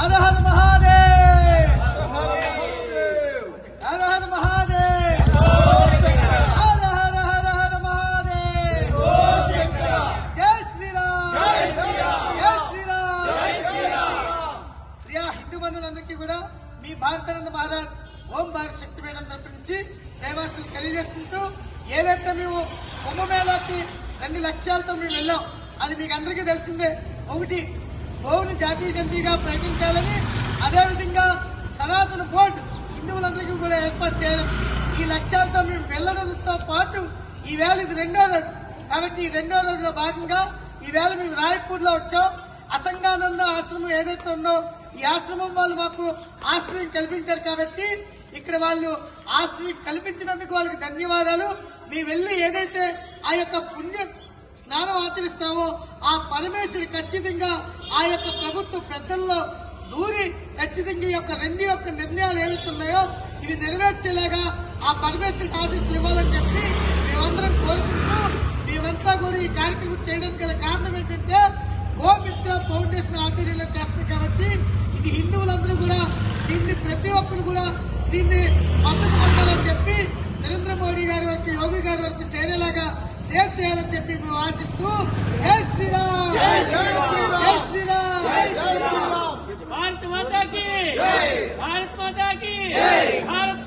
హర హర మహాదేవ్, హర హర మహాదేవ్, హర హర హర హర మహాదేవ్, జై శ్రీరామ్, జై శ్రీరామ్. ప్రియా హిందూ బంధువులందరికీ కూడా మీ భారతానంద మహారాజ్ ఓం భారత్ శక్తి పీఠం తరపు నుంచి దైవాసులు తెలియజేసుకుంటూ, ఏదైతే మేము కుంభమేళాకి 2 లక్ష్యాలతో మేము వెళ్ళాం, అది మీకు అందరికీ తెలిసిందే. ఒకటి, గోవుని జాతీయ జంతువుగా ప్రకటించాలని, అదేవిధంగా సనాతన బోర్డు హిందువులందరికీ కూడా ఏర్పాటు చేయడం. ఈ లక్ష్యాలతో మేము వెళ్ళడంతో పాటు ఈవేళ ఇది 2వ రోజు. కాబట్టి ఈ 2వ రోజులో భాగంగా ఈవేళ మేము రాయపూర్లో వచ్చాం. అసంగానంద ఆశ్రమం ఏదైతే ఉందో, ఈ ఆశ్రమం వాళ్ళు మాకు ఆశ్రయం కల్పించారు. కాబట్టి ఇక్కడ వాళ్ళు ఆశ్రయం కల్పించినందుకు వాళ్ళకి ధన్యవాదాలు. మేము వెళ్ళి ఏదైతే ఆ యొక్క పుణ్య స్నానం ఆచరిస్తామో, ఆ పరమేశ్వరుడు ఖచ్చితంగా ఆ యొక్క ప్రభుత్వ పెద్దల్లో దూరి ఖచ్చితంగా ఈ యొక్క 2 యొక్క నిర్ణయాలు ఏవైతున్నాయో ఇవి నెరవేర్చేలాగా ఆ పరమేశ్వరుడు ఆశీస్సులు ఇవ్వాలని చెప్పి మేమందరం కోరుకుంటూ, మేమంతా కూడా ఈ కార్యక్రమం చేయడానికి గల కారణం ఏంటంటే, గోమిత్ర ఫౌండేషన్ ఆధ్వర్యంలో చేస్తాం. కాబట్టి ఇది హిందువులందరూ కూడా దీన్ని ప్రతి ఒక్కరు కూడా దీన్ని మద్దతు పొందాలని చెప్పి, నరేంద్ర మోడీ గారి వరకు, యోగి గారి వరకు చేరేలాగా షేర్ చేయాలని చెప్పి మేము ఆశిస్తూ, జై శ్రీరామ్, జై శ్రీరామ్, భారత్ మాతాకి, భారత్ మాతాకి, భారత్